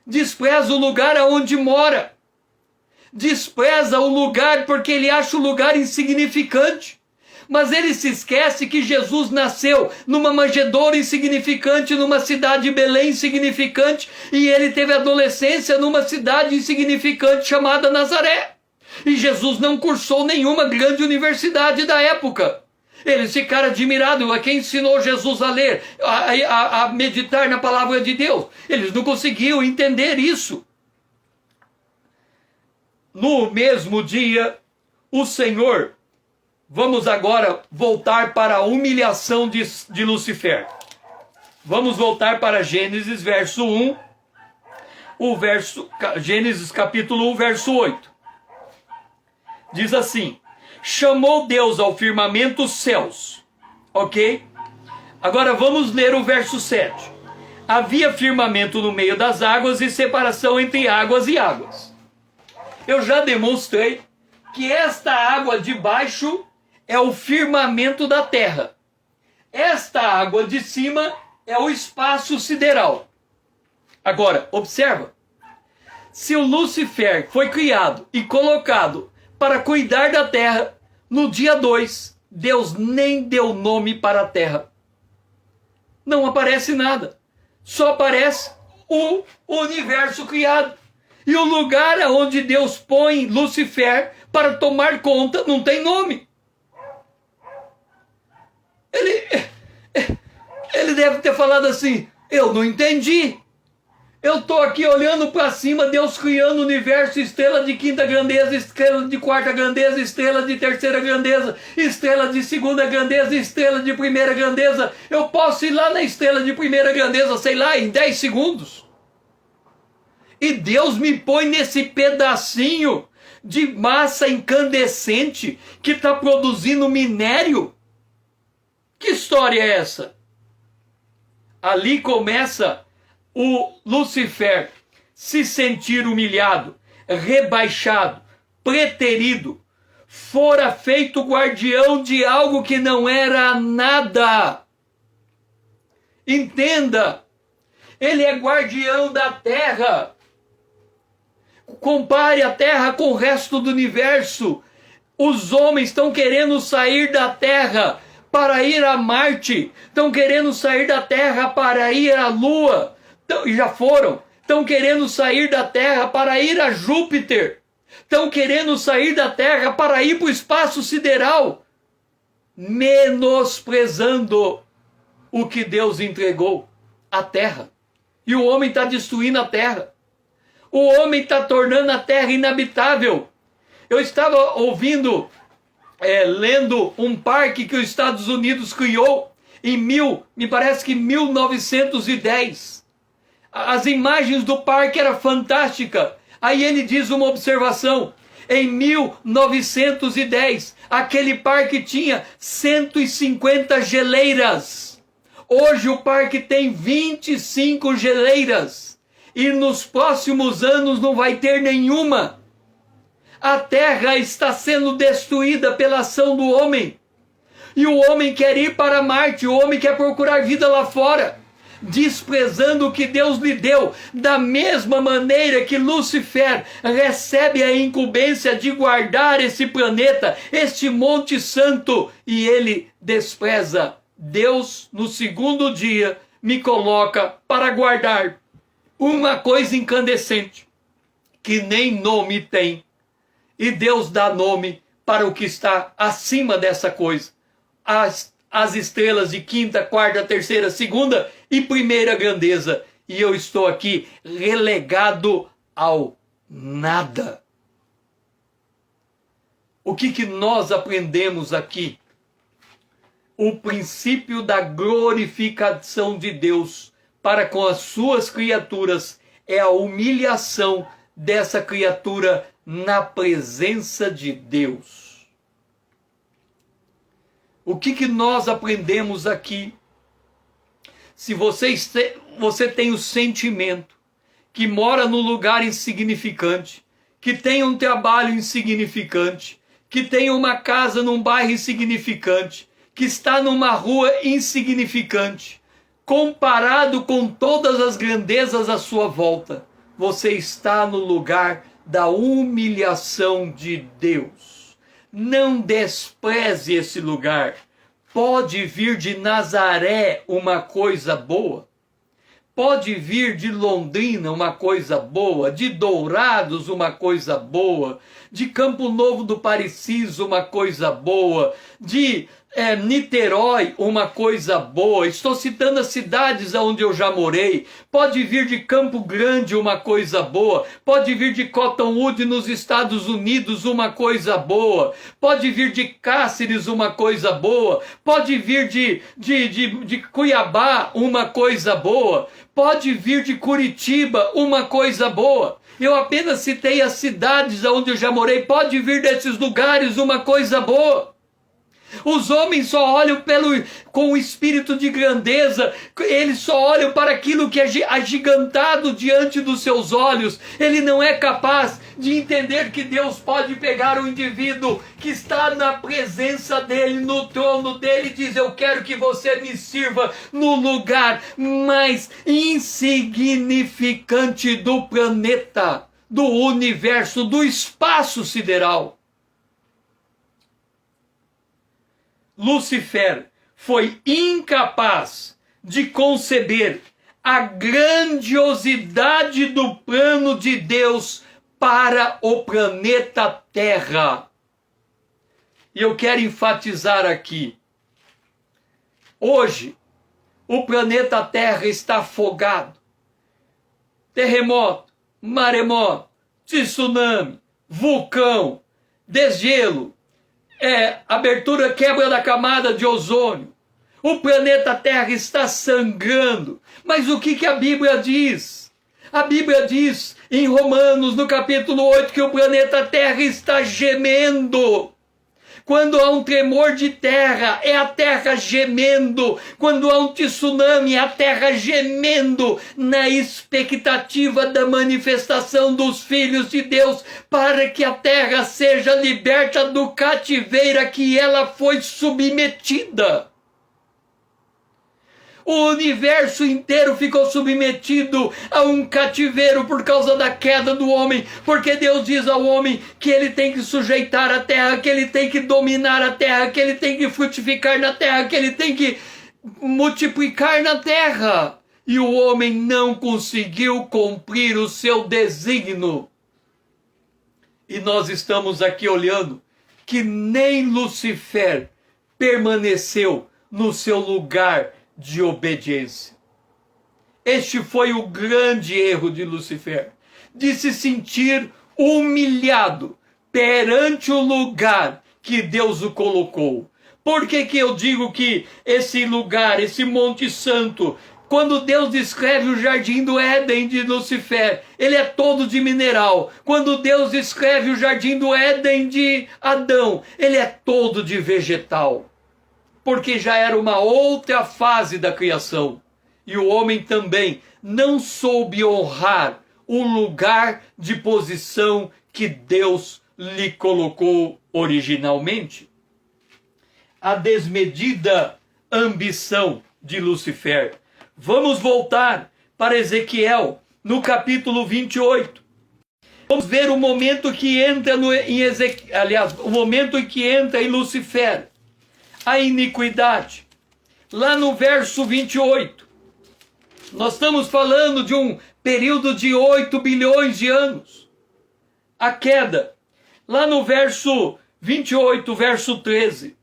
despreza o lugar aonde mora, despreza o lugar porque ele acha o lugar insignificante. Mas ele se esquece que Jesus nasceu numa manjedoura insignificante, numa cidade de Belém insignificante, e ele teve adolescência numa cidade insignificante chamada Nazaré. E Jesus não cursou nenhuma grande universidade da época. Eles ficaram admirados. Quem ensinou Jesus a ler, a meditar na palavra de Deus? Eles não conseguiam entender isso. No mesmo dia, o Senhor... Vamos agora voltar para a humilhação de Lúcifer. Vamos voltar para Gênesis, verso 1. Gênesis capítulo 1, verso 8. Diz assim: Chamou Deus ao firmamento os céus. Ok? Agora vamos ler o verso 7. Havia firmamento no meio das águas e separação entre águas e águas. Eu já demonstrei que esta água de baixo é o firmamento da terra. Esta água de cima é o espaço sideral. Agora, observa. Se o Lúcifer foi criado e colocado para cuidar da terra, no dia 2, Deus nem deu nome para a terra. Não aparece nada. Só aparece o universo criado. E o lugar onde Deus põe Lúcifer para tomar conta não tem nome. Ele deve ter falado assim: eu não entendi. Eu estou aqui olhando para cima, Deus criando o universo, estrela de quinta grandeza, estrela de quarta grandeza, estrela de terceira grandeza, estrela de segunda grandeza, estrela de primeira grandeza. Eu posso ir lá na estrela de primeira grandeza, sei lá, em 10 segundos. E Deus me põe nesse pedacinho de massa incandescente que está produzindo minério. Que história é essa? Ali começa o Lúcifer se sentir humilhado, rebaixado, preterido, fora feito guardião de algo que não era nada. Entenda, ele é guardião da terra. Compare a terra com o resto do universo. Os homens estão querendo sair da terra para ir a Marte, estão querendo sair da terra para ir à Lua. E já foram, estão querendo sair da Terra para ir a Júpiter, estão querendo sair da Terra para ir para o espaço sideral, menosprezando o que Deus entregou, a Terra. E o homem está destruindo a Terra, o homem está tornando a Terra inabitável. Eu estava lendo um parque que os Estados Unidos criou em me parece que 1910. As imagens do parque eram fantásticas. Aí ele diz uma observação. Em 1910, aquele parque tinha 150 geleiras. Hoje o parque tem 25 geleiras. E nos próximos anos não vai ter nenhuma. A terra está sendo destruída pela ação do homem. E o homem quer ir para Marte, o homem quer procurar vida lá fora, desprezando o que Deus lhe deu, da mesma maneira que Lúcifer recebe a incumbência de guardar esse planeta, este monte santo, e ele despreza. Deus, no segundo dia, me coloca para guardar uma coisa incandescente, que nem nome tem, e Deus dá nome para o que está acima dessa coisa. As estrelas de quinta, quarta, terceira, segunda e primeira grandeza. E eu estou aqui relegado ao nada. O que nós aprendemos aqui? O princípio da glorificação de Deus para com as suas criaturas é a humilhação dessa criatura na presença de Deus. O que nós aprendemos aqui? Se você tem o sentimento que mora num lugar insignificante, que tem um trabalho insignificante, que tem uma casa num bairro insignificante, que está numa rua insignificante, comparado com todas as grandezas à sua volta, você está no lugar da humilhação de Deus. Não despreze esse lugar. Pode vir de Nazaré uma coisa boa. Pode vir de Londrina uma coisa boa, de Dourados uma coisa boa, de Campo Novo do Parecis uma coisa boa, de Niterói uma coisa boa, estou citando as cidades onde eu já morei, pode vir de Campo Grande uma coisa boa, pode vir de Cottonwood nos Estados Unidos uma coisa boa, pode vir de Cáceres uma coisa boa, pode vir de Cuiabá uma coisa boa, pode vir de Curitiba uma coisa boa. Eu apenas citei as cidades onde eu já morei, pode vir desses lugares uma coisa boa. Os homens só olham com o espírito de grandeza, eles só olham para aquilo que é agigantado diante dos seus olhos. Ele não é capaz de entender que Deus pode pegar o indivíduo que está na presença dele, no trono dele, e diz: eu quero que você me sirva no lugar mais insignificante do planeta, do universo, do espaço sideral. Lúcifer foi incapaz de conceber a grandiosidade do plano de Deus para o planeta Terra. E eu quero enfatizar aqui: hoje, o planeta Terra está afogado. Terremoto, maremoto, tsunami, vulcão, desgelo, abertura, quebra da camada de ozônio. O planeta Terra está sangrando. Mas o que a Bíblia diz? A Bíblia diz em Romanos, no capítulo 8, que o planeta Terra está gemendo. Quando há um tremor de terra, é a terra gemendo. Quando há um tsunami, é a terra gemendo, na expectativa da manifestação dos filhos de Deus, para que a terra seja liberta do cativeiro a que ela foi submetida. O universo inteiro ficou submetido a um cativeiro por causa da queda do homem, porque Deus diz ao homem que ele tem que sujeitar a terra, que ele tem que dominar a terra, que ele tem que frutificar na terra, que ele tem que multiplicar na terra. E o homem não conseguiu cumprir o seu desígnio. E nós estamos aqui olhando que nem Lúcifer permaneceu no seu lugar de obediência. Este foi o grande erro de Lúcifer, de se sentir humilhado perante o lugar que Deus o colocou. Por que eu digo que esse lugar, esse Monte Santo, quando Deus descreve o jardim do Éden de Lúcifer, ele é todo de mineral. Quando Deus descreve o jardim do Éden de Adão, ele é todo de vegetal. Porque já era uma outra fase da criação. E o homem também não soube honrar o lugar de posição que Deus lhe colocou originalmente. A desmedida ambição de Lúcifer. Vamos voltar para Ezequiel, no capítulo 28. Vamos ver o momento que entra o momento em que entra em Lúcifer a iniquidade. Lá no verso 28, nós estamos falando de um período de 8 bilhões de anos. A queda. Lá no verso 28, verso 13.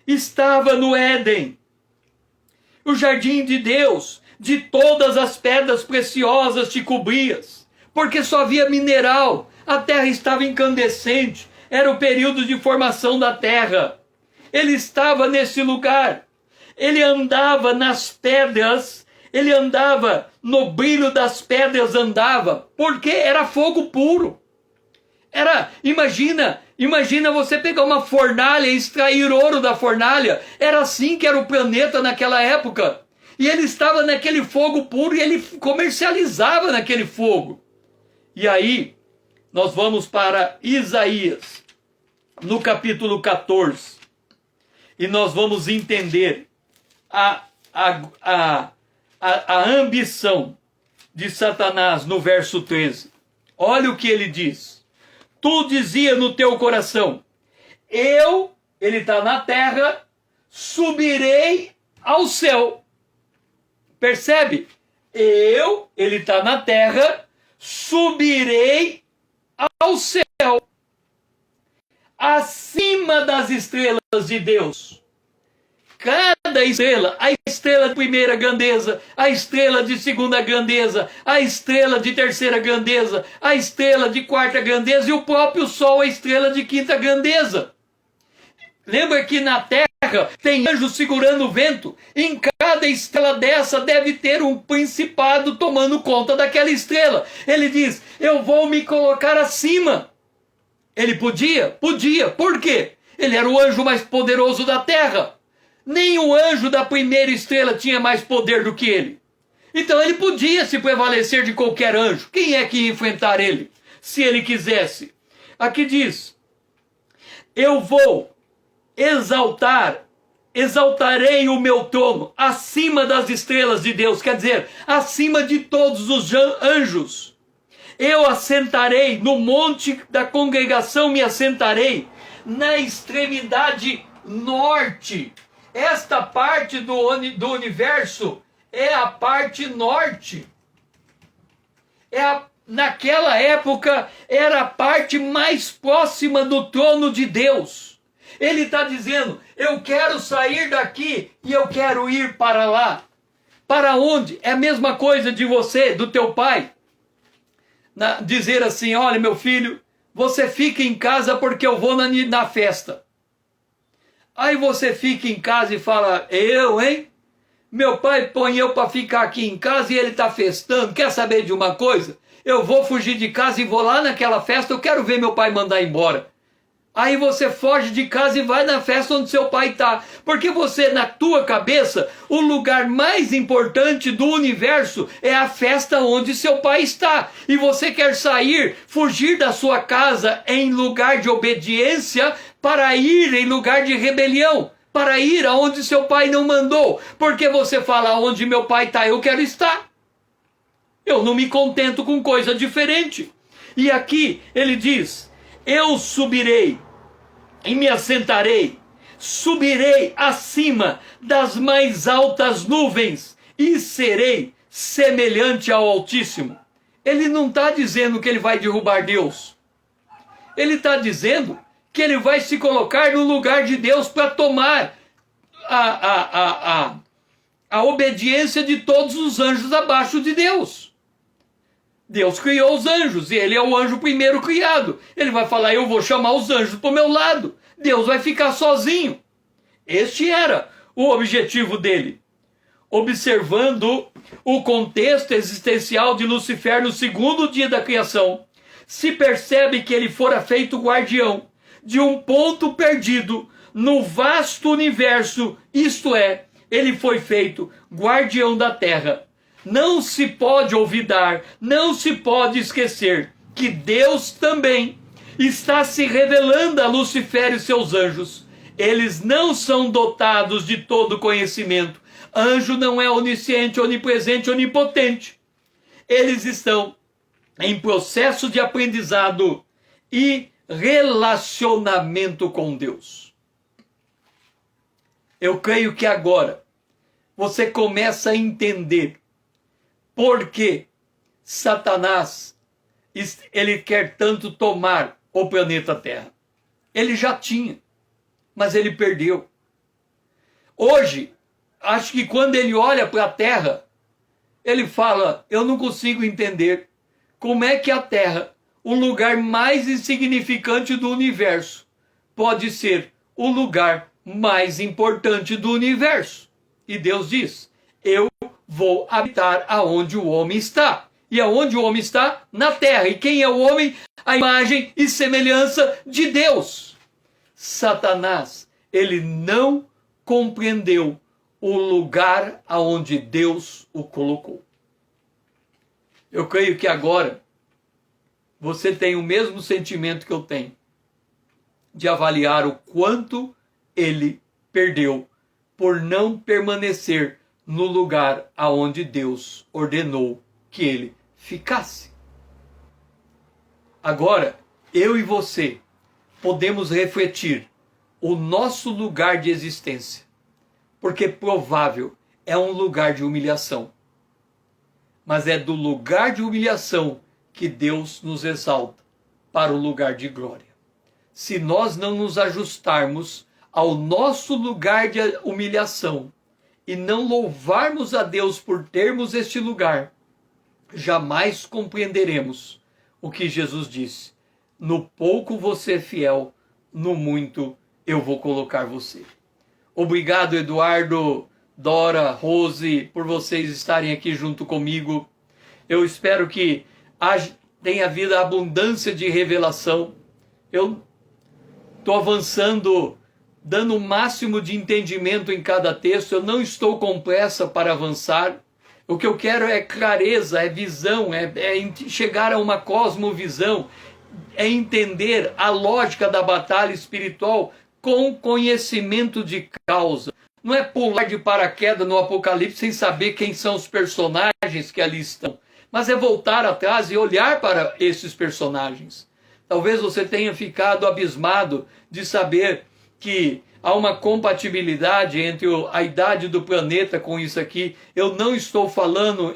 Estava no Éden, o jardim de Deus, de todas as pedras preciosas te cobrias, porque só havia mineral, a terra estava incandescente, era o período de formação da terra. Ele estava nesse lugar, ele andava nas pedras, ele andava no brilho das pedras, porque era fogo puro. Imagina você pegar uma fornalha e extrair ouro da fornalha. Era assim que era o planeta naquela época. E ele estava naquele fogo puro e ele comercializava naquele fogo. E aí, nós vamos para Isaías, no capítulo 14. E nós vamos entender a ambição de Satanás no verso 13. Olha o que ele diz. Tu dizia no teu coração, ele está na terra, subirei ao céu. Percebe? Ele está na terra, subirei ao céu. acima das estrelas de Deus. Cada estrela, a estrela de primeira grandeza, a estrela de segunda grandeza, a estrela de terceira grandeza, a estrela de quarta grandeza e o próprio Sol, a estrela de quinta grandeza. Lembra que na Terra tem anjos segurando o vento? Em cada estrela dessa deve ter um principado tomando conta daquela estrela. Ele diz, eu vou me colocar acima. Ele podia? Podia. Por quê? Ele era o anjo mais poderoso da Terra. Nem o anjo da primeira estrela tinha mais poder do que ele. Então ele podia se prevalecer de qualquer anjo. Quem é que ia enfrentar ele? Se ele quisesse. Aqui diz, eu vou exaltarei o meu trono acima das estrelas de Deus. Quer dizer, acima de todos os anjos. Eu assentarei no monte da congregação, me assentarei na extremidade norte. Esta parte do universo é a parte norte. Naquela época era a parte mais próxima do trono de Deus. Ele está dizendo, eu quero sair daqui e eu quero ir para lá. Para onde? É a mesma coisa de você, do teu pai. Dizer assim, olha meu filho, você fica em casa porque eu vou na festa. Aí você fica em casa e fala, eu, hein? Meu pai põe eu para ficar aqui em casa e ele está festando. Quer saber de uma coisa? Eu vou fugir de casa e vou lá naquela festa, eu quero ver meu pai mandar embora. Aí você foge de casa e vai na festa onde seu pai está. Porque você, na tua cabeça, o lugar mais importante do universo é a festa onde seu pai está. E você quer sair, fugir da sua casa em lugar de obediência para ir em lugar de rebelião. Para ir aonde seu pai não mandou. Porque você fala, onde meu pai está, eu quero estar. Eu não me contento com coisa diferente. E aqui ele diz, eu subirei e me assentarei, subirei acima das mais altas nuvens e serei semelhante ao Altíssimo. Ele não está dizendo que ele vai derrubar Deus. Ele está dizendo que ele vai se colocar no lugar de Deus para tomar a obediência de todos os anjos abaixo de Deus. Deus criou os anjos e ele é o anjo primeiro criado. Ele vai falar, eu vou chamar os anjos para o meu lado. Deus vai ficar sozinho. Este era o objetivo dele. Observando o contexto existencial de Lucifer no segundo dia da criação, se percebe que ele fora feito guardião de um ponto perdido no vasto universo, isto é, ele foi feito guardião da terra. Não se pode olvidar, não se pode esquecer que Deus também está se revelando a Lucifer e seus anjos. Eles não são dotados de todo conhecimento. Anjo não é onisciente, onipresente, onipotente. Eles estão em processo de aprendizado e relacionamento com Deus. Eu creio que agora você começa a entender por que Satanás ele quer tanto tomar o planeta Terra. Ele já tinha, mas ele perdeu. Hoje, acho que quando ele olha para a Terra, ele fala, eu não consigo entender como é que a Terra, o lugar mais insignificante do universo, pode ser o lugar mais importante do universo. E Deus diz, eu vou habitar aonde o homem está. E aonde o homem está? Na terra. E quem é o homem? A imagem e semelhança de Deus. Satanás, ele não compreendeu o lugar aonde Deus o colocou. Eu creio que agora você tem o mesmo sentimento que eu tenho de avaliar o quanto ele perdeu por não permanecer no lugar aonde Deus ordenou que ele ficasse. Agora, eu e você podemos refletir o nosso lugar de existência, porque provável é um lugar de humilhação. Mas é do lugar de humilhação que Deus nos exalta para o lugar de glória. se nós não nos ajustarmos ao nosso lugar de humilhação e não louvarmos a Deus por termos este lugar, jamais compreenderemos o que Jesus disse: no pouco você é fiel, no muito eu vou colocar você. Obrigado, Eduardo, Dora, Rose, por vocês estarem aqui junto comigo. Eu espero que tenha havido abundância de revelação. Eu estou avançando, dando o máximo de entendimento em cada texto. Eu não estou com pressa para avançar. O que eu quero é clareza, é visão, é chegar a uma cosmovisão, é entender a lógica da batalha espiritual com conhecimento de causa. Não é pular de paraquedas no Apocalipse sem saber quem são os personagens que ali estão, mas é voltar atrás e olhar para esses personagens. Talvez você tenha ficado abismado de saber que há uma compatibilidade entre a idade do planeta com isso aqui. Eu não estou falando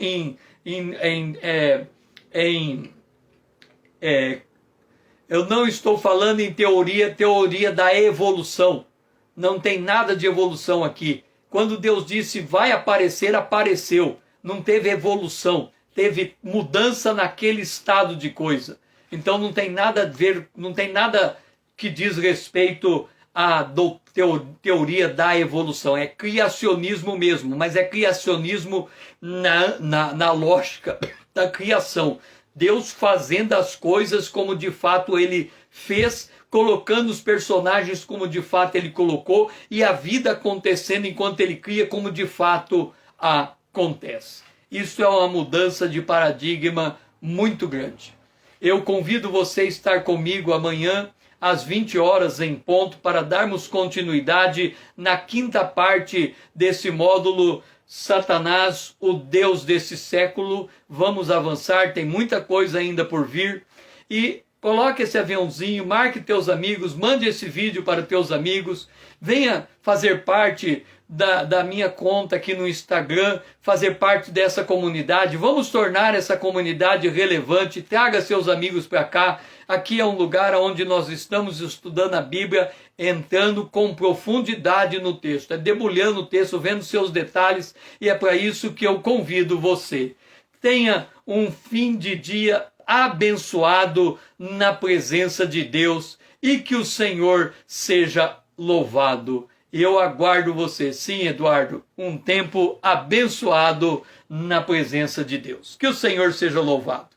eu não estou falando em teoria da evolução. Não tem nada de evolução aqui. Quando Deus disse vai aparecer, apareceu. Não teve evolução, teve mudança naquele estado de coisa. Então não tem nada a ver, não tem nada que diz respeito à teoria da evolução. É criacionismo mesmo, mas é criacionismo na lógica da criação. Deus fazendo as coisas como de fato ele fez, colocando os personagens como de fato ele colocou, e a vida acontecendo enquanto ele cria como de fato acontece. Isso é uma mudança de paradigma muito grande. Eu convido você a estar comigo amanhã às 20 horas em ponto para darmos continuidade na quinta parte desse módulo Satanás, o Deus desse século. Vamos avançar, tem muita coisa ainda por vir. E coloque esse aviãozinho, marque teus amigos, mande esse vídeo para teus amigos. Venha fazer parte da minha conta aqui no Instagram, fazer parte dessa comunidade. Vamos tornar essa comunidade relevante. Traga seus amigos para cá. Aqui é um lugar onde nós estamos estudando a Bíblia, entrando com profundidade no texto, debulhando o texto, vendo seus detalhes, e é para isso que eu convido você. Tenha um fim de dia abençoado na presença de Deus e que o Senhor seja louvado. Eu aguardo você, sim, Eduardo, um tempo abençoado na presença de Deus. Que o Senhor seja louvado.